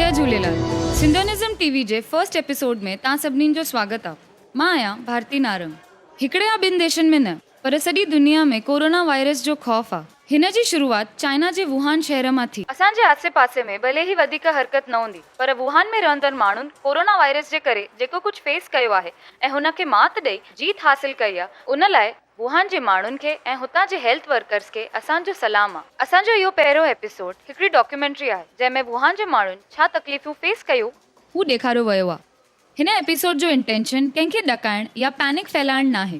जय Jhulelal. सिंधोनिज़म TV जे first episode में तव्हां सभिनीनि जो स्वागत आहे। मां आहियां भारती नारंग। हिकिड़े या ॿिनि देशनि में न पर सॼी दुनिया में कोरोना वायरस जो ख़ौफ़ आहे। हिन जी शुरूआत चाइना जे वुहान शहर मां थी। असांजे आसे पासे में भले ई वधीक हरकत न हूंदी पर वुहान में रहंदड़ माण्हुनि कोरोना वायरस जे करे जेको कुझु फेस कयो आहे ऐं हुन खे मात ॾेई जीत हासिल कई आहे, उन लाइ वुहान जे माण्हुनि खे ऐं हुतां जे हेल्थ वर्कर्स खे असांजो सलाम आहे। असांजो इहो पहिरियों एपिसोड हिकिड़ी डॉक्यूमेंट्री आहे जंहिंमें वुहान जे माण्हुनि छा तकलीफ़ूं फेस कयूं हू ॾेखारियो वियो आहे। हिन एपिसोड जो इंटेंशन कंहिंखे ॾकाइण या पैनिक फैलाइण न आहे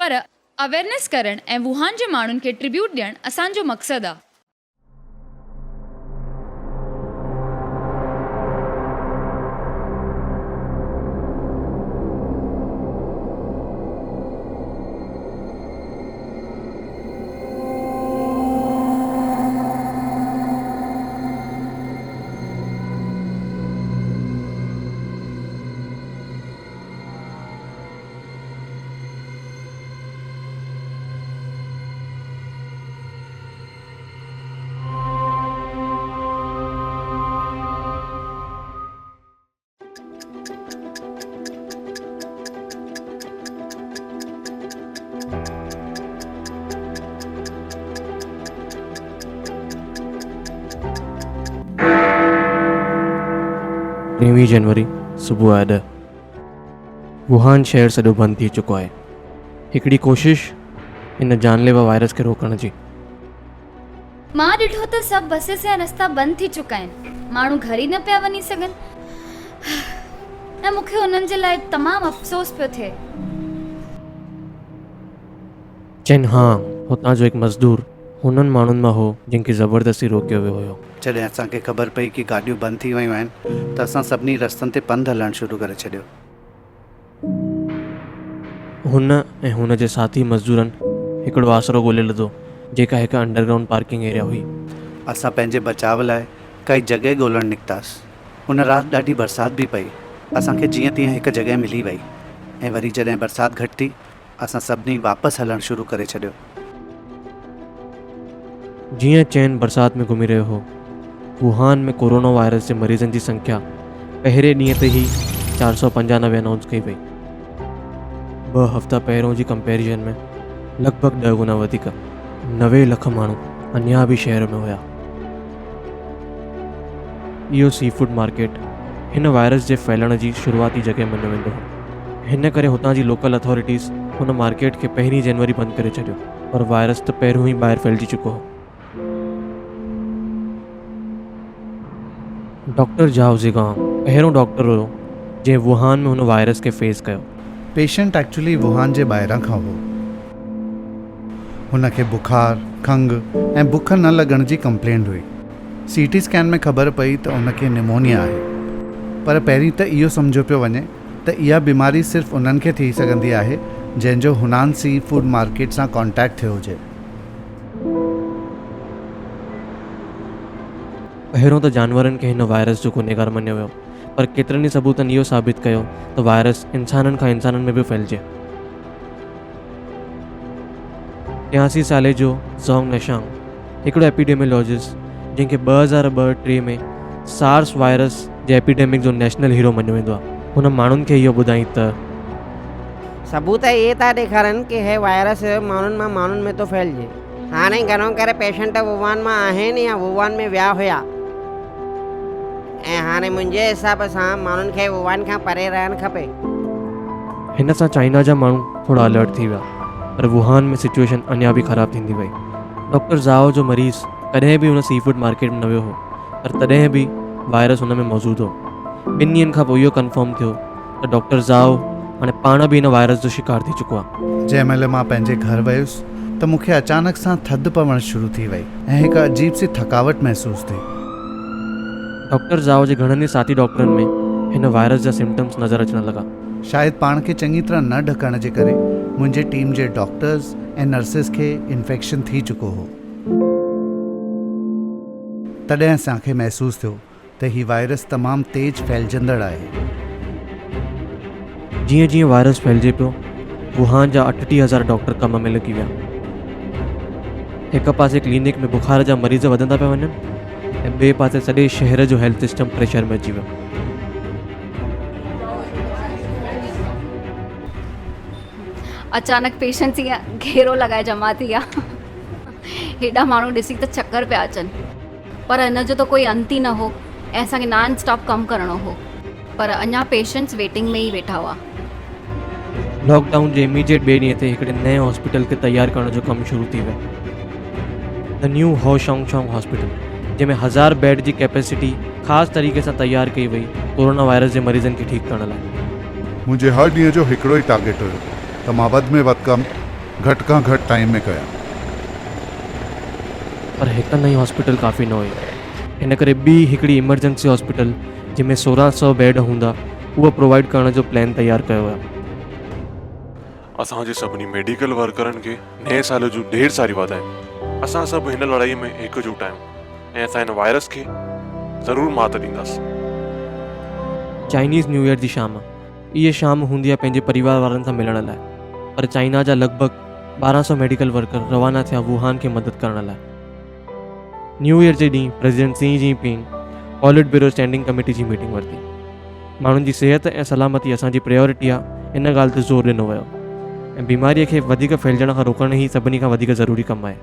पर अवेयरनेस करणु ऐं वुहान जे माण्हुनि खे ट्रिब्यूट ॾियणु असांजो मक़सदु आहे। जनवरी सुबुह 10 वुहान शहर सॼो बंदि थी चुको आहे। हिकिड़ी कोशिश हिन जानलेवा वायरस खे रोकण जी। मां ॾिठो त सभु बसिस ऐं रस्ता बंदि थी चुका आहिनि, माण्हू घर ई न पिया वञी सघनि ऐं मूंखे उन्हनि जे लाइ तमामु अफ़सोस पियो थिए। चैन हां हुतां जो हिकु मज़दूर हुननि माण्हुनि मां हो जिनखे ज़बरदस्ती रोकियो वियो हुयो। जॾहिं असांखे ख़बर पई कि गाॾियूं बंदि थी वियूं आहिनि त असां सभिनी रस्तनि ते पंधु हलणु शुरू करे छॾियो। हुन ऐं हुन जे साथी मज़दूरनि हिकिड़ो आसरो ॻोल्हे लिधो जेका हिकु अंडरग्राउंड पार्किंग एरिया हुई। असां पंहिंजे बचाव लाइ काई जॻह ॻोल्हणु निकितासीं। हुन राति ॾाढी बरसाति बि पई। असांखे जीअं तीअं हिकु जॻह मिली वई ऐं वरी जॾहिं बरसाति घटि थी असां सभिनी वापसि हलणु शुरू करे छॾियो। जीअं चैन बरसाति में घुमी रहियो हो, वुहान में कोरोना वायरस जे मरीज़नि जी संख्या पहिरें ॾींहं ते ई 495 अनाउंस कई वई। 2 हफ़्ता पहिरों जी कंपेरिजन में लॻभॻि 10 गुना वधीक 90 लख माण्हू अञा बि शहर में हुया। इहो सी फूड मार्केट हिन वायरस जे फैलण जी शुरूआती जॻह मञियो वेंदो हो। हिन करे हुतां जी लोकल अथॉरिटीज़ हुन मार्केट खे 1 जनवरी बंदि करे छॾियो, पर वायरस त पहिरियों ई ॿाहिरि फैलिजी चुको हो। डॉक्टर जाओ ज़िगांग पहिरियों डॉक्टर हुयो जंहिं वुहान में हुन वायरस खे फेस कयो। पेशेंट एक्चुअली वुहान जे ॿाहिरां खां हो। हुनखे बुखार, खंघि ऐं बुख न लॻण जी कंप्लेंट हुई। CT स्कैन में ख़बर पई त उनखे निमोनिया आहे, पर पहिरीं त इहो सम्झो पियो वञे त इहा बीमारी सिर्फ़ु उन्हनि खे थी सघंदी आहे जंहिंजो हुनान सी फूड मार्केट सां कॉन्टेक्ट थियो हुजे। पहिरियों त जानवरनि खे हिन वायरस जो गुनहगार मञियो वियो, पर केतिरनि ई सबूतनि इहो साबित कयो त वायरस इंसाननि खां इंसाननि में बि फैलिजे। 83 साले जो ज़ोंग नशांग हिकिड़ो एपिडेमियोलॉजिस्ट जंहिंखे 2002-3 में सार्स वायरस जे एपिडेमिक जो नेशनल हीरो मञियो वेंदो आहे, हुन माण्हुनि खे इहो ॿुधाई त सबूत इहे था ॾेखारनि कि हे वायरस माण्हुनि मां माण्हुनि में थो फैलिजे। हाणे घणो करे पेशेंट वुहान मां आहिनि या वुहान में विया हुया ऐं हाणे मुंहिंजे हिसाब सां माण्हुनि खे वुहान खां परे रहणु खपे। हिन सां चाइना जा माण्हू थोड़ा अलर्ट थी विया, पर वुहान में सिचुएशन अञा बि ख़राबु थींदी वई। डॉक्टर ज़ाओ जो मरीज़ कॾहिं बि हुन सी फूड मार्केट में न वियो हो, पर तॾहिं बि वायरस हुन में मौजूदु हो। 2 ॾींहंनि खां पोइ इहो कंफर्म थियो त डॉक्टर ज़ाओ हाणे पाण बि हिन वायरस जो शिकार थी चुको आहे। जंहिं महिल मां पंहिंजे घर वियुसि त मूंखे अचानक सां थधि पवणु शुरू थी वई ऐं हिकु अजीब सी थकावट महसूसु थी। डॉक्टर ज़ाओ जे घणनि ई साथी डॉक्टरनि में हिन वायरस जा सिम्टम्स नज़र अचणु लॻा। शायदि पाण खे चङी तरह न ढकण जे करे मुंहिंजे टीम जे डॉक्टर्स ऐं नर्सिस खे इन्फेक्शन थी चुको हो। तॾहिं असांखे महसूसु थियो त हीउ वायरस तमामु तेज़ फैलजंदड़ आहे। जीअं जीअं वायरस फैलिजे पियो, वुहान जा 38,000 डॉक्टर कम में लॻी विया। हिक पासे क्लिनिक में बुखार जा मरीज़ वधंदा पिया वञनि ऐं ॿिए पासे सॼे शहर जो हेल्थ सिस्टम प्रेशर में अची वियो। अचानक पेशेंट्स ईअं घेरो लॻाए जमा थी विया। हेॾा माण्हू ॾिसी त चक्कर पिया अचनि, पर हिन जो त कोई अंत ई न हो ऐं असांखे नॉन स्टॉप कमु करिणो हो, पर अञा पेशेंट्स वेटिंग में ई वेठा हुआ। लॉकडाउन जे इमीडिएट ॿिए ॾींहं ते हिकिड़े नए हॉस्पिटल खे तयारु करण जो कमु शुरू थी वियो। द न्यू होशोंग हॉस्पिटल, जंहिंमें 1000 बेड जी कैपेसिटी ख़ासि तरीक़े सां तयारु कई वई कोरोना वायरस जे मरीज़नि खे ठीकु करण लाइ। मुंहिंजे हर ॾींहं जो हिकिड़ो ई टारगेट हुयो त मां वधि में वधि कमु घटि खां घटि टाइम में कयां। पर हिकु नई हॉस्पिटल काफ़ी न हुई, हिन करे ॿी हिकिड़ी इमरजेंसी हॉस्पिटल जंहिंमें 1600 बेड हूंदा उहो प्रोवाइड करण जो प्लान तयारु कयो वियो। असांजे सभिनी मेडिकल वर्करनि खे नए साल जूं ढेर सारी वाधायूं। असां सभु हिन लड़ाई में एकजुट आहियूं ऐं असां हिन वायरस खे ज़रूरु मात ॾींदासीं। चाइनीज़ न्यू ईयर जी शाम, इहे शाम हूंदी आहे पंहिंजे परिवार वारनि सां मिलण लाइ, पर चाइना जा लॻभॻि 1200 मेडिकल वर्कर रवाना थिया वुहान खे मदद करण लाइ। न्यू ईयर जे ॾींहुं president Xi Jinping politburo standing committee जी मीटिंग वरिती। माण्हुनि जी सिहत ऐं सलामती असांजी प्रायोरिटी आहे, इन ॻाल्हि ते ज़ोर ॾिनो वियो ऐं बीमारीअ खे वधीक फैलजण खां रोकण ई सभिनी खां वधीक ज़रूरी कमु आहे।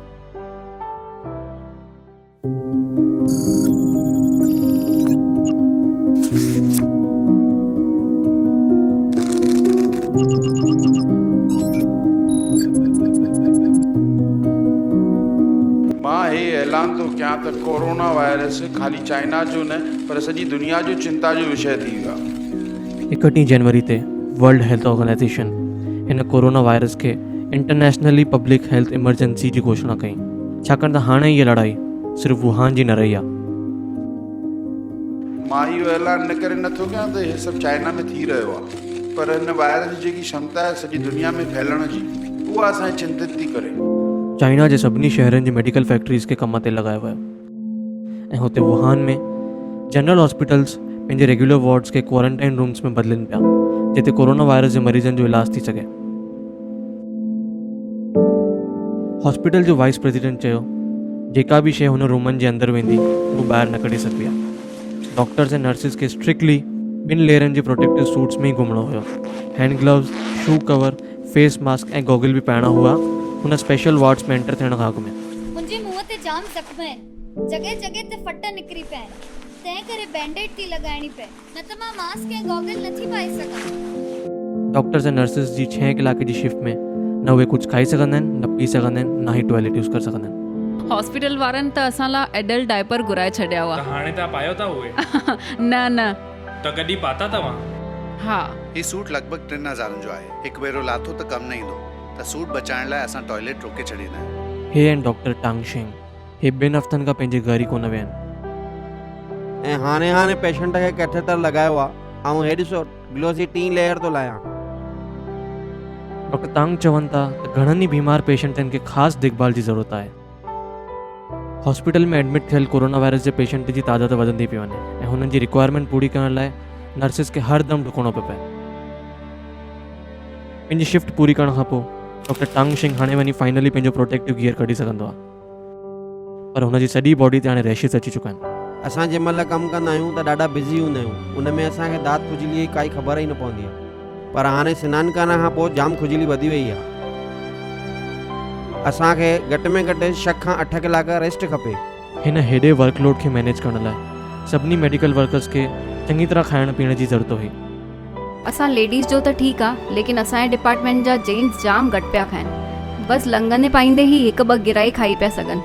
मां हे ऐलान थो कयां त कोरोना वायरस ख़ाली चाइना जो न पर सॼी दुनिया जो चिंता जो विषय थी वियो आहे। 31 जनवरी ते वर्ल्ड हेल्थ ऑर्गेनाइज़ेशन हिन कोरोना वायरस खे इंटरनेशनली पब्लिक हेल्थ इमरजेंसी जी घोषणा कई, छाकाणि त हाणे इहा लड़ाई सिर्फ़ु वुहान जी न रही आहे। मां इहो ऐलान न करे नथो कयां त इहे सभु चाइना में थी रहियो आहे, पर हिन वायरस जी जेकी क्षमता आहे सॼी दुनिया में फैलण जी, उहा असांखे चिंतित थी करे। चाइना जे सभिनी शहरनि जी मेडिकल फैक्ट्रीज़ खे कम ते लॻायो वियो ऐं हुते वुहान में जनरल हॉस्पिटल्स पंहिंजे रेगुलर वार्ड्स खे क्वारंटाइन रूम्स में बदिलनि पिया, जिते कोरोना वायरस जे मरीज़नि जो इलाज थी सघे। हॉस्पिटल जो वाइस प्रेसिडेंट चयो, जेका बि शइ हुन रूमनि जे अंदरि वेंदी उहो ॿाहिरि न कढी सघबी आहे। डॉक्टर्स ऐं नर्सिस खे स्ट्रिक्टली 2 लेयरनि जे प्रोटेक्टिव सूट्स में ई घुमणो हुयो। Hand gloves, shoe cover, face mask ऐं गॉगल बि पाइणा हुआ हुन स्पेशल वार्ड्स में एंटर थियण खां अॻु में। मुंहिंजे मुंहं ते जाम ज़ख़्म आहिनि, जॻह जॻह ते फट निकिरी पिया आहिनि, तंहिं करे बैंडेड थी लॻाइणी पए, न त मां मास्क ऐं गॉगल नथी पाए सघां। डॉक्टर्स ऐं नर्सिस जी 6 कलाक जी शिफ्ट में न उहे कुझु खाई सघंदा आहिनि, न पी सघंदा आहिनि, न ई टॉयलेट यूज़ करे सघंदा आहिनि। हॉस्पिटल वारनि त असां लाइ एडल्ट डायपर घुराए छॾिया हुआ। त हाणे तव्हां पायो था उहे? न न त कॾहिं पाता तव्हां? हा, ही सूट लॻभॻि 3000 जो आहे। हिकु भेरो लाथो त कमु न ईंदो, त सूट बचाइण लाइ असां टॉयलेट रोके छॾींदा आहियूं। हे आहिनि डॉक्टर टांग शेंग। हे 2 हफ़्तनि खां पंहिंजे घर ई कोन विया आहिनि ऐं हाणे पेशेंट खे कैथेटर लॻायो आहे ऐं हे ॾिसो ग्लोसी 3 लेयर थो लाहियां। डॉक्टर तांग चवनि था त घणनि ई बीमार पेशेंटनि खे ख़ासि देखभाल जी ज़रूरत आहे। हॉस्पिटल में एडमिट थियल कोरोना वायरस जे पेशेंट जी तादाद वधंदी पई वञे ऐं हुननि जी रिक्वायरमेंट पूरी करण लाइ नर्सिस खे हर दम डुकणो पियो पए। पंहिंजी शिफ्ट पूरी करण खां पोइ डॉक्टर टांग शेंग हाणे वञी फाइनली पंहिंजो प्रोटेक्टिव गियर कढी सघंदो आहे, पर हुनजी सॼी बॉडी ते हाणे रैशिस अची चुका आहिनि। असां जंहिं महिल कमु कंदा आहियूं त ॾाढा बिज़ी हूंदा आहियूं, उन में असांखे दांत खुजलीअ जी काई ख़बर ई न पवंदी आहे, पर हाणे सनानु करण खां पोइ जाम खुजली वधी वई आहे। असांखे घटि में घटि 6 खां 8 कलाक रेस्ट खपे। हिन हेॾे वर्कलोड खे मैनेज करण लाइ सभिनी मेडिकल वर्कर्स खे चङी तरह खाइण पीअण जी ज़रूरत हुई। असां लेडीज़ जो त ठीकु आहे, लेकिन असांजे डिपार्टमेंट जा जेंट्स जाम घटि पिया खाइनि, बसि लंघंदे पाईंदे ई 1-2 गिराई खाई पिया सघनि।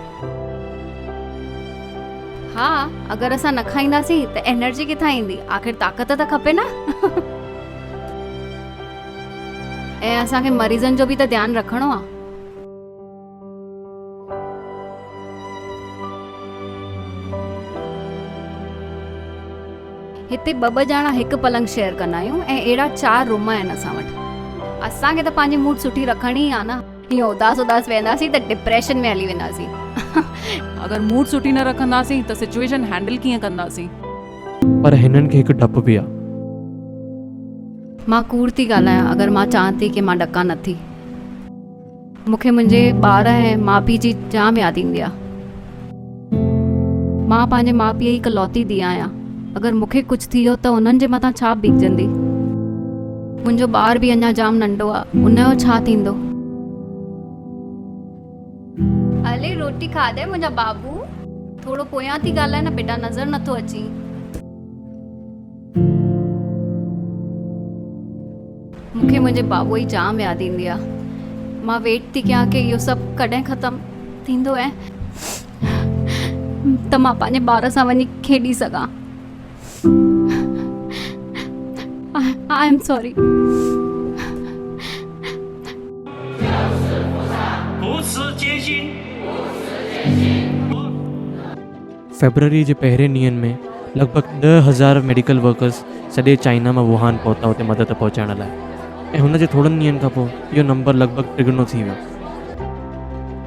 हा, अगरि असां न खाईंदासीं त एनर्जी किथां ईंदी? आख़िर ताक़त त खपे न। ऐं असांखे मरीज़नि जो बि त ध्यानु रखिणो आहे। हिते 2 ॼणा हिकु पलंग शेयर कंदा आहियूं ऐं अहिड़ा 4 रूम आहिनि असां वटि। असांखे त पंहिंजी मूड सुठी रखणी आहे न, हीअं उदास वेंदासीं त डिप्रेशन में हली वेंदासीं। अगरि मूड सुठी न रखंदासीं त सिचुएशन हैंडल कीअं कंदासीं? पर हिननि खे हिकु डपु बि आहे। मां कूड़ थी ॻाल्हायां अगरि मां चाहियां थी की मां ॾका नथी। मूंखे मुंहिंजे ॿार ऐं माउ पीउ जी जाम यादि ईंदी आहे। मां पंहिंजे माउ पीउ जी इकलौती धीउ आहियां। अगरि मूंखे कुझु थी वियो त उन्हनि जे मथां छा बीतजंदी? मुंहिंजो ॿार बि अञा जाम नंढो आहे, उनजो छा थींदो? हले रोटी खाधे मुंहिंजा बाबू? थोरो पोयां थी ॻाल्हाए न बेटा, नज़र नथो अची। मूंखे मुंहिंजे बाबू जी जाम यादि ईंदी आहे। मां वेट थी कयां कि इहो सभु कॾहिं ख़तमु थींदो ऐं त मां पंहिंजे ॿार सां वञी खेॾी सघां। I am sorry. फेबररी जे पहिरें ॾींहंनि में लॻभॻि 10,000 मेडिकल वर्कर्स सॼे चाइना मां वुहान पहुता हुते मदद पहुचाइण लाइ, ऐं हुन जे थोड़नि ॾींहंनि खां पोइ इहो नंबर लॻभॻि 3 थी वियो।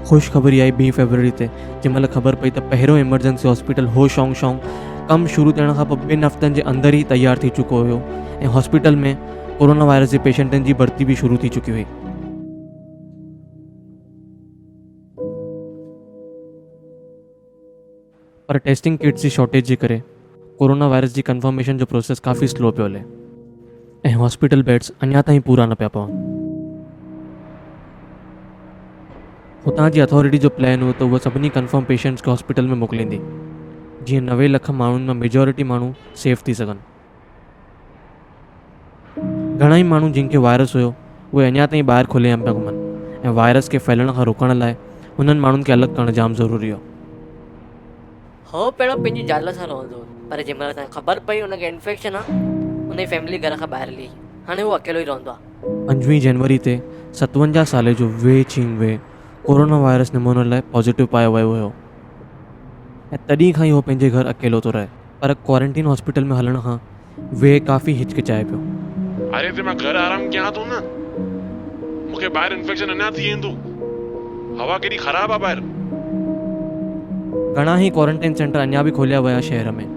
ख़ुशि ख़बरी आई 2 फेबररी ते, जंहिंमहिल ख़बर पई त पहिरियों एमरजेंसी हॉस्पिटल हो शोंग कमु शुरू थियण खां पोइ 2 हफ़्तनि जे अंदरि ई तयारु थी चुको हुयो, ऐं हॉस्पिटल में कोरोना वायरस जे पेशेंटनि जी भर्ती बि शुरू थी चुकी हुई। पर टेस्टिंग किट्स जी शॉर्टेज जे करे कोरोना वायरस जी कंफर्मेशन जो प्रोसेस काफ़ी स्लो पियो हले, ऐं हॉस्पिटल बेड्स अञा ताईं पूरा न पिया पवनि। हुतां जी अथॉरिटी जो प्लान हुओ त उहा सभिनी कंफर्म पेशेंट्स खे हॉस्पिटल में मोकिलींदी, जीअं 90 लख माण्हुनि मां मेजॉरिटी माण्हू सेफ थी सघनि। घणेई माण्हू जिन खे वायरस हुयो उहे अञा ताईं ॿाहिरि खुले पिया घुमनि, ऐं वायरस खे फैलण खां रोकण लाइ हुननि माण्हुनि खे अलॻि करणु जाम ज़रूरी हो। हो पहिरियों पंहिंजी ज़ाल सां रहंदो हो, पर जंहिंमहिल असांखे ख़बर पई हुनखे इन्फेक्शन आहे, हुनजी फैमिली घर खां ॿाहिरि हली, हाणे उहो अकेलो ई रहंदो आहे। 5 जनवरी ते 57 साले जो वे चिंग वे कोरोना वायरस निमोनिया लाइ पॉज़िटिव पायो वियो हुयो, ऐं तॾहिं खां ई उहो पंहिंजे घर अकेलो थो रहे। पर क्वारंटीन हॉस्पिटल में हलण खां वे काफ़ी हिचकिचाए पियो। अरे ते मां घर आराम कयां थो न, मूंखे ॿाहिरि इन्फेक्शन अञा थी वेंदो, हवा केॾी ख़राबु आहे ॿाहिरि। घणा ई क्वारंटाइन सेंटर अञा बि खोलिया विया शहर में,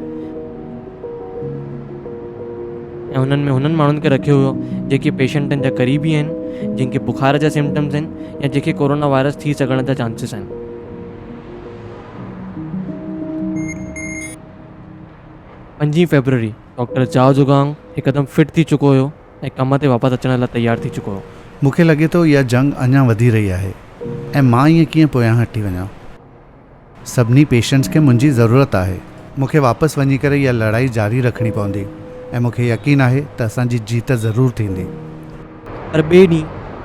ऐं हुननि में हुननि माण्हुनि खे रखियो हुयो जेके पेशेंटनि जा क़रीबी आहिनि, जंहिंखे बुखार जा सिम्टम्स आहिनि या जेके कोरोना वायरस थी सघण जा चांसिस आहिनि। 5 फेबररी डॉक्टर जाओ जुगांग हिकदमि फिट थी चुको हुयो ऐं कम ते वापसि अचण लाइ तयारु थी चुको हो। मूंखे लॻे थो इहा जंग अञा वधी रही आहे, ऐं मां ईअं कीअं पोयां हटी वञां। सभिनी पेशेंट्स खे मुंहिंजी ज़रूरत आहे। मूंखे वापसि वञी करे इहा लड़ाई जारी रखणी पवंदी, ऐं मूंखे यकीन आहे त असांजी जीत ज़रूरु थींदी। पर ॿिए ॾींहुं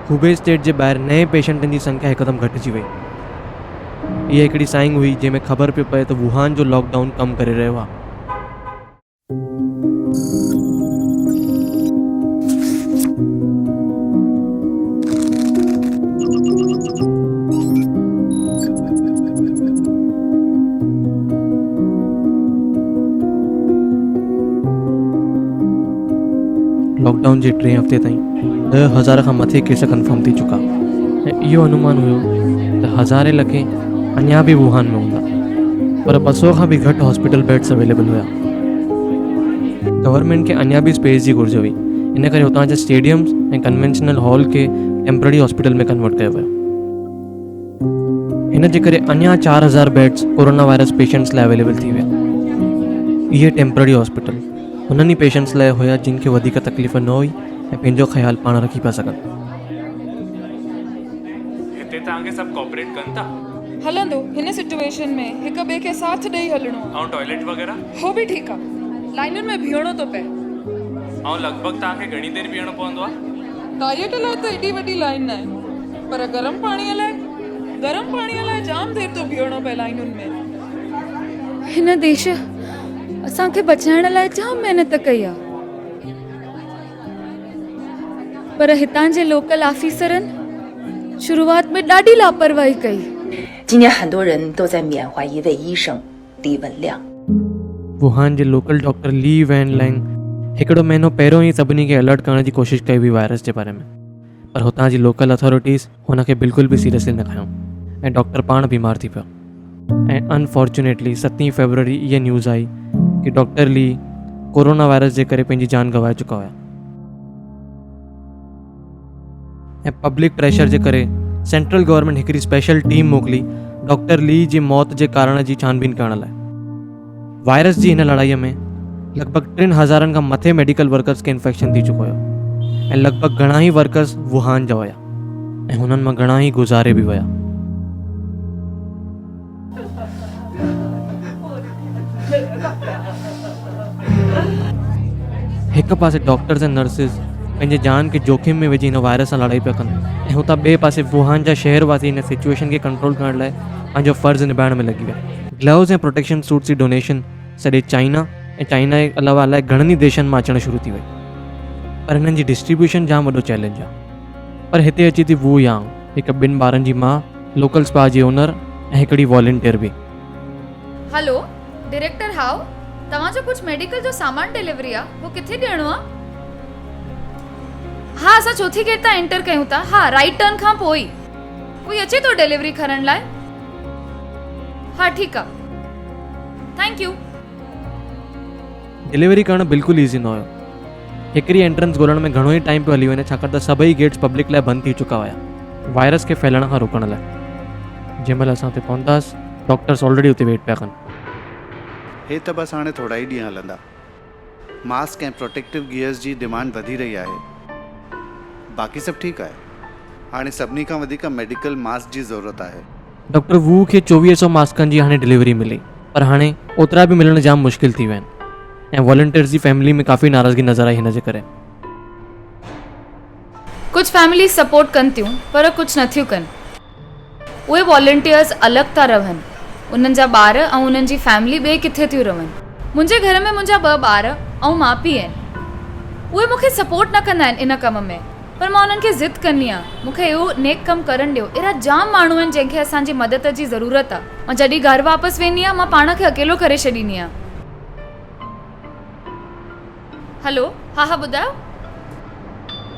हुबे स्टेट जे ॿाहिरि नए पेशेंटनि जी संख्या हिकदमि घटिजी वई। इहा हिकिड़ी साइन हुई जंहिंमें ख़बर पियो पए त वुहान जो लॉकडाउन कमु करे रहियो आहे। लॉकडाउन जे 3 हफ़्ते ताईं 10,000 खां मथे केस कंफर्म थी चुका, ऐं इहो अनुमान हुयो त 1,000 लखे अञा बि वुहान में हूंदा, पर 200 खां बि घटि हॉस्पिटल बेड्स अवेलेबल हुया। गवर्नमेंट खे अञा बि स्पेस जी घुर्ज हुई, इन करे हुतां जा स्टेडियम्स ऐं कन्वेंशनल हॉल खे टेम्पररी हॉस्पिटल में कन्वर्ट कयो वियो। हिन जे करे अञा 4,000 बेड्स कोरोना वायरस पेशेंट्स लाइ अवेलेबल थी विया। इहे टेम्पररी हॉस्पिटल हुननि पेशेंट्स लाइ हुया जिन खे वधीक तकलीफ़ न हुई ऐं पंहिंजो ख़्यालु पाण रखी पिया सघनि। हिते तव्हांखे सभु कोऑपरेट कनि था? हलंदो, हिन सिचुएशन में हिक ॿिए खे साथ ॾेई हलणो आहे। ऐं टॉयलेट वग़ैरह? हो बि ठीकु आहे, लाइनुनि में बीहणो थो पए। ऐं लॻभॻि तव्हांखे घणी देरि बीहणो पवंदो आहे? टॉयलेट लाइ त एॾी वॾी लाइन न आहे, पर गरम पाणीअ लाइ जाम देरि थो बीहणो पए लाइनुनि में। हिन देश असांखे बचाइण लाइ जाम महिनत कई आहे, पर हितां जे लोकल ऑफिसरनि शुरूआत में ॾाढी लापरवाही कई। 今年很多人都在缅怀一位医生李文亮。 वुहान जे local doctor Li van Lang हिकिड़ो महीनो पहिरियों ई सभिनी खे अलर्ट करण जी कोशिशि कई हुई वायरस जे बारे में, पर हुतां जी लोकल अथॉरिटीज़ हुनखे बिल्कुलु बि सीरियसली न खयों, ऐं डॉक्टर पाण बीमार थी पियो। ऐं अनफॉर्चुनेटली 7 फरवरी इहा न्यूज़ आई कि डॉक्टर ली कोरोना वायरस जे करे पंहिंजी जान गंवाए चुका हुआ, ऐं पब्लिक प्रेशर जे करे सेंट्रल गवर्नमेंट हिकिड़ी स्पेशल टीम मोकिली डॉक्टर ली जी मौत जे कारण जी छानबीन करण लाइ। वायरस जी हिन लड़ाईअ में लॻभॻि 3000 खां मथे मेडिकल वर्कर्स खे इन्फेक्शन थी चुको हुयो ऐं लॻभॻि घणा ई वर्कर्स वुहान जा हुया ऐं हुननि मां घणा ई गुज़ारे बि विया। हिकु पासे डॉक्टर्स ऐं नर्सिस पंहिंजे जान खे जोखिम में विझी हिन वायरस सां लड़ाई पिया कनि ऐं हुतां ॿिए पासे वुहान जा शहरवासी हिन सिचुएशन खे कंट्रोल करण लाइ पंहिंजो फ़र्ज़ु निभाइण में लॻी विया। ग्लव्स ऐं प्रोटेक्शन सूट्स जी डोनेशन सॼे चाइना ऐं चाइना जे अलावा अलाए घणनि ई देशनि मां अचणु शुरू थी वई, पर हिननि जी डिस्ट्रीब्यूशन जाम वॾो चैलेंज आहे। पर हिते अची थी वू यांग, हिकु 2 ॿारनि जी माउ, लोकल स्पा जी ओनर ऐं हिकिड़ी वॉलंटियर बि। हेलो डायरेक्टर हाउ, तव्हांजो कुझु मेडिकल जो सामान डिलीवरी आहे, वो किथे ॾियणो आहे? हा, असां चौथी गेट तां एंटर कयूं था। हा, राइट टर्न खां पोइ कोई अचे थो डिलीवरी खणण लाइ? हा ठीकु आहे, थैंक यू। डिलीवरी करणु बिल्कुलु ईज़ी न हुयो। हिकिड़ी एंट्रेंस ॻोल्हण में घणो ई टाइम पियो हली वञे छाकाणि त सभई गेट्स पब्लिक लाइ बंदि थी चुका हुया वायरस खे फैलण खां रोकण लाइ। जंहिं महिल असां हुते पहुतासीं डॉक्टर्स ऑलरेडी हुते वेट पिया कनि। हे त बसि हाणे थोरा ई ॾींहं हलंदा। मास्क ऐं प्रोटेक्टिव गियर्स जी डिमांड वधी रही आहे। बाक़ी सभु ठीकु आहे। हाणे सभिनी खां वधीक मेडिकल मास्क जी ज़रूरत आहे। डॉक्टर वू खे 2400 मास्कनि जी हाणे डिलीवरी मिली, पर हाणे ओतिरा बि मिलण जाम मुश्किल थी विया आहिनि ऐं वॉलंटियर्स जी फैमिली में काफ़ी नाराज़गी नज़र आई हिन जे करे। कुझु फैमिली सपोर्ट कनि थियूं पर कुझु नथियूं कनि। उहे वॉलंटियर्स अलॻि था रहनि, उन्हनि जा ॿार ऐं उन्हनि जी फैमिली ॿिए किथे थियूं रहनि। मुंहिंजे घर में मुंहिंजा 2 ॿार ऐं माउ पीउ आहिनि। उहे मूंखे सपोर्ट न कंदा आहिनि इन कम में, पर मां उन्हनि खे ज़िद कंदी आहियां, मूंखे इहो नेक कमु करणु ॾियो। अहिड़ा जाम माण्हू आहिनि जंहिंखे असांजी मदद जी ज़रूरत आहे। मां जॾहिं घर वापसि वेंदी आहियां मां पाण खे अकेलो करे छॾींदी आहियां। हेलो, हा ॿुधायो।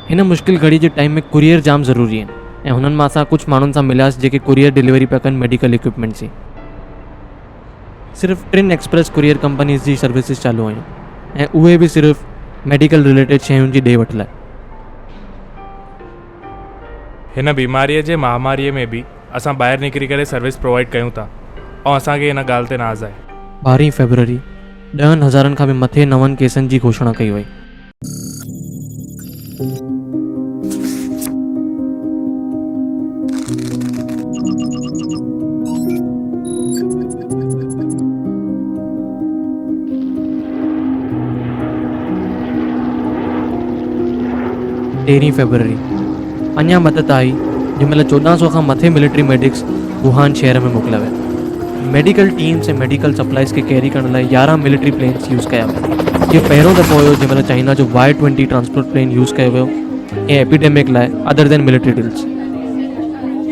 हिन मुश्किल घड़ी जे टाइम में कुरियर जाम ज़रूरी आहिनि ऐं हुननि मां असां कुझु माण्हुनि सां मिलियासीं जेके कुरियर डिलीवरी पिया कनि मेडिकल इक्विपमेंट्स जी। सिर्फ़ु 3 एक्सप्रेस कुरियर कंपनीज़ जी सर्विसिस चालू आहियूं ऐं उहे बि सिर्फ़ु मेडिकल रिलेटेड शयुनि जी ॾे वठ लाइ। हिन बीमारीअ जे महामारीअ में बि असां ॿाहिरि निकिरी करे सर्विस प्रोवाइड कयूं था ऐं असांखे हिन ॻाल्हि ते नाज़ आहे। 12 फरवरी 10,000 खां बि मथे नवनि केसनि जी घोषणा कई वई। तेरहीं फरवरी अञा मदद आई जंहिंमहिल 1400 खां मथे मिलिट्री मेडिक्स वुहान शहर में मोकिलिया विया। मेडिकल टीम्स ऐं मेडिकल सप्लाइज़ खे कैरी करण लाइ 11 मिलिट्री प्लेन्स यूज़ कया विया। इहो पहिरियों दफ़ो हुयो जंहिंमहिल चाइना जो Y-20 ट्रांसपोर्ट प्लेन यूज़ कयो वियो ऐं एपिडेमिक लाइ अदर देन मिलिट्री ड्रिल्स।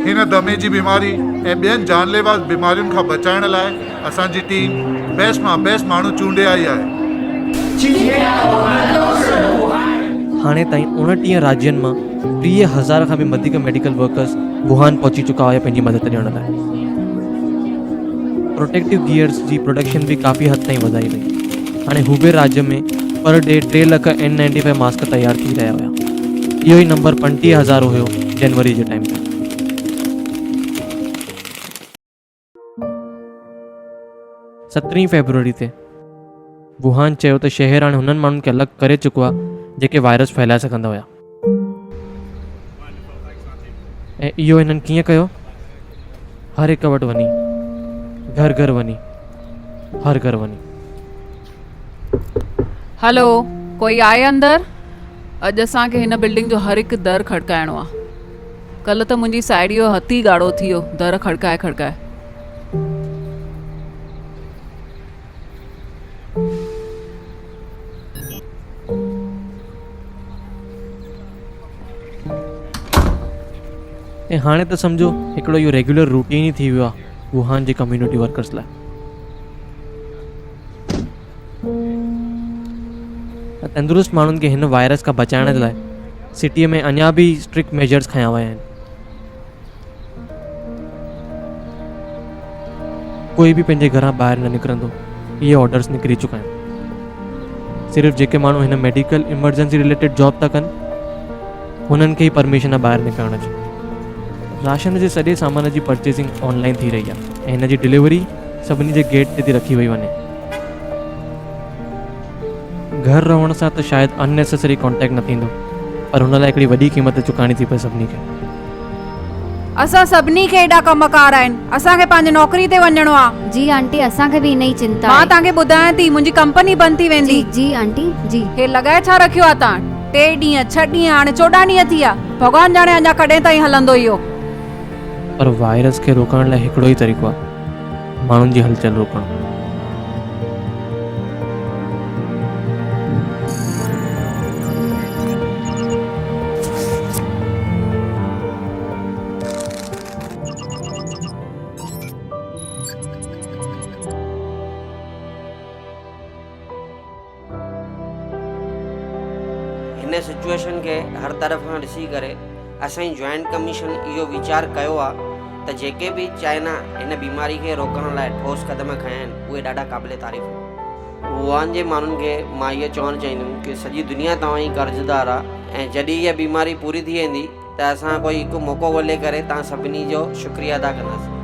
हिन दमे जी बीमारी ऐं ॿियनि जानलेवा बीमारियुनि खां बचाइण लाइ असांजी टीम बेस्ट मां बेस्ट माण्हू चूंडे आई आहे। हाणे ताईं 29 राज्यनि मां 30,000 खां बि वधीक मेडिकल वर्कर्स वुहान पहुची चुका हुया पंहिंजी मदद ॾियण लाइ। प्रोटेक्टिव गियर्स जी प्रोडक्शन बि काफ़ी हद ताईं वधाई वई। हाणे हुबे राज्य में पर डे 3 लख N95 मास्क तयारु थी रहिया हुया। इहो ई नंबर 35,000 हुयो जनवरी जे टाइम ते। सत्रहीं फरवरी ते वुहान चयो त शहर हाणे हुननि माण्हुनि खे अलॻि करे चुको आहे जेके वायरस फैलाए सघंदा हुया। ऐं इहो हिननि कीअं कयो? हर हिकु वटि वञी, घर घर वञी, हर घर वञी। हेलो, कोई आहे अंदरि? अॼु असांखे हिन बिल्डिंग जो हर हिकु दर खड़काइणो आहे। कल्ह त मुंहिंजी साहेड़ीअ जो हथ ई ॻाढ़ो थी वियो दर खड़काए खड़काए। ऐं हाणे त सम्झो हिकिड़ो इहो रेगुलर रूटीन ई थी वियो आहे वुहान जे कम्यूनिटी वर्कर्स लाइ। तंदुरुस्त माण्हुनि खे हिन वायरस खां बचाइण लाइ सिटीअ में अञा बि स्ट्रिक्ट मेजर्स खयां विया आहिनि। कोई बि पंहिंजे घरां ॿाहिरि न निकिरंदो, इहे ऑर्डर्स निकिरी चुका आहिनि। सिर्फ़ु जेके माण्हू हिन मेडिकल इमरजेंसी रिलेटेड जॉब था कनि हुननि खे ई परमिशन आहे ॿाहिरि निकिरण जी। राशन जे सॼे सामान जी परचेसिंग ऑनलाइन थी रही आहे ऐं हिन जी डिलीवरी सभिनी जे गेट ते थी रखी वई वञे। घर रहण सां त शायदि अननेसेसरी कॉन्टेक्ट न थींदो, पर हुन लाइ हिकिड़ी वॾी क़ीमत चुकाइणी थी पए सभिनी खे। असां सभिनी खे एॾा कमकार आहिनि, असांखे पंहिंजी नौकरी ते वञिणो आहे। जी आंटी, असांखे बि इन ई चिंता मां आहे। तव्हांखे ॿुधायां थी, मुंहिंजी कंपनी बंदि थी वेंदी। जी जी आंटी जी। हे लॻाए छा रखियो आहे तव्हां? 3 ॾींहं 6 ॾींहं हाणे 14 ॾींहं थी विया। भॻवान ॼाणे अञा कॾहिं ताईं हलंदो इहो। पर वायरस खे रोकण लाइ हिकिड़ो ई तरीक़ो आहे, माण्हुनि जी हलचल रोकणु। हिन सिचुएशन खे हर तरफ़ खां ॾिसी करे असांजी जॉइंट कमीशन इहो वीचार कयो आहे त जेके बि चाइना हिन बीमारी खे रोकण लाइ ठोस क़दम खयां आहिनि उहे ॾाढा क़ाबिल तारीफ़ आहिनि। वुहान जे माण्हुनि खे मां इहो चवणु चाहींदुमि कि सॼी दुनिया तव्हां जी कर्ज़दार आहे, ऐं जॾहिं इहा बीमारी पूरी थी वेंदी त असां कोई हिकु मौक़ो ॻोल्हे करे तव्हां सभिनी जो शुक्रिया अदा कंदासीं।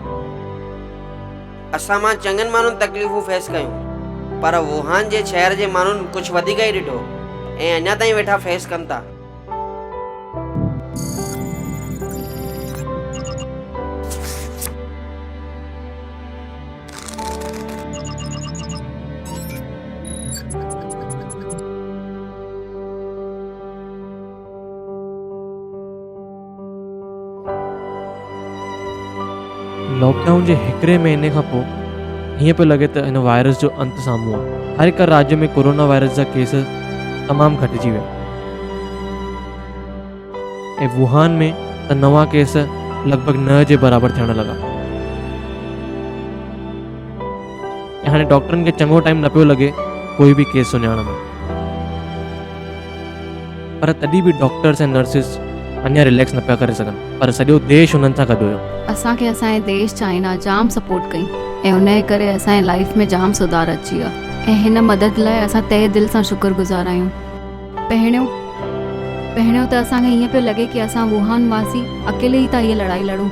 असां मां चङनि माण्हुनि तकलीफ़ूं फेस कयूं, पर वुहान जे शहर जे माण्हुनि कुझु वधीक ई ॾिठो ऐं अञा ताईं वेठा फेस कनि था। लॉकडाउन जे हिकिड़े महीने खां पोइ हीअं पियो लॻे त हिन वायरस जो अंत साम्हूं आहे। हर हिकु राज्य में कोरोना वायरस जा केस तमामु घटिजी विया ऐं वुहान में त नवां केस लॻभॻि 9 जे बराबरि थियण लॻा ऐं हाणे डॉक्टरनि खे चङो टाइम न पियो लॻे कोई बि केस सुञाणण में। पर तॾहिं बि डॉक्टर्स ऐं नर्सिस अञा रिलैक्स न पिया करे सघनि, पर सॼो देश हुननि सां गॾु हुयो। असांखे असांजे देश चाइना जाम सपोर्ट कई ऐं उन जे करे असांजे लाइफ में जाम सुधार अची वियो ऐं हिन मदद लाइ असां तहे दिलि सां शुक्रगुज़ार आहियूं। पहिरियों त असांखे ईअं पियो लॻे कि असां वुहान वासी अकेले ई था हीअ लड़ाई लड़ूं,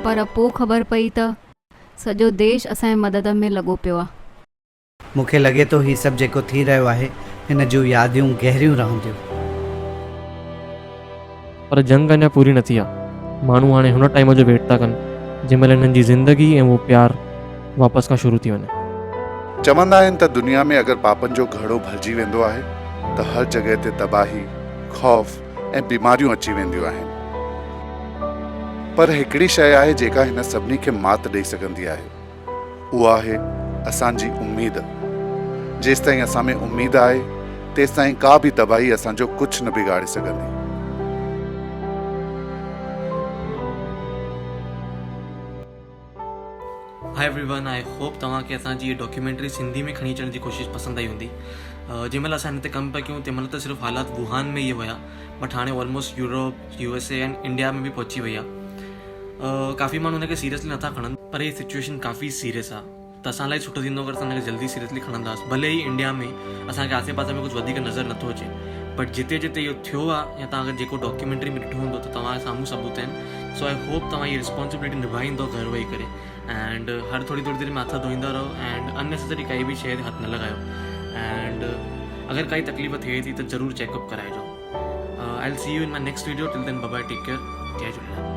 पर पोइ ख़बर पई त सॼो देश असांजे मदद में लॻो पियो आहे। मूंखे लॻे थो हीउ सभु जेको थी रहियो आहे हिन जूं यादियूं गहरियूं रहंदियूं। पर जंग अञा पूरी न थी आहे। माण्हू हाणे हुन टाइम जो वेट था कनि जंहिं महिल हिननि जी ज़िंदगी ऐं उहो प्यार वापसि खां शुरू थी वञे। चवंदा आहिनि त दुनिया में अगरि पापनि जो घड़ो भरिजी वेंदो आहे त हर जॻह ते तबाही, खौफ़ ऐं बीमारियूं अची वेंदियूं आहिनि, पर हिकिड़ी शइ आहे जेका हिन सभिनी खे मात ॾेई सघंदी आहे, उहा आहे असांजी उमेद। जेसिताईं असां में उमेद आहे तेसिताईं का बि तबाही असांजो कुझु न बिगाड़े सघंदी। हाय एवरीवन, आई होप तव्हांखे असांजी ये डॉक्यूमेंट्री सिंधी में खणी अचण जी कोशिशि पसंदि आई हूंदी। जंहिं महिल असां हिन ते कमु पिया कयूं तंहिं महिल त सिर्फ़ु हालात वुहान में ई हुया, बट हाणे almost Europe, USA and India में बि पहुची वई आहे। काफ़ी माण्हू हुनखे सीरियसली नथा खणनि, पर हीअ सिचुएशन काफ़ी सीरियस आहे, त असां लाइ सुठो थींदो अगरि असां हिनखे जल्दी सीरियसली खणंदासीं। भले ई इंडिया में असांखे आसे पासे में कुझु वधीक नज़र नथो अचे, बट जिते जिते इहो थियो आहे या तव्हां अगरि जेको डॉक्यूमेंट्री में ॾिठो हूंदो त तव्हांजे साम्हूं सबूत आहिनि। सो आई होप तव्हां इहा रिस्पॉन्सिबिलिटी निभाईंदो घर वेही करे, एंड हर थोड़ी देर में हथ धोईंदा रहो एंड अननेसेसरी काई बि शइ हथ न लॻायो, एंड अगरि काई तकलीफ़ थिए थी त ज़रूरु चेकअप कराइजो। I will see you in my next video. Till then bye bye, take care, जय झूलेलाल।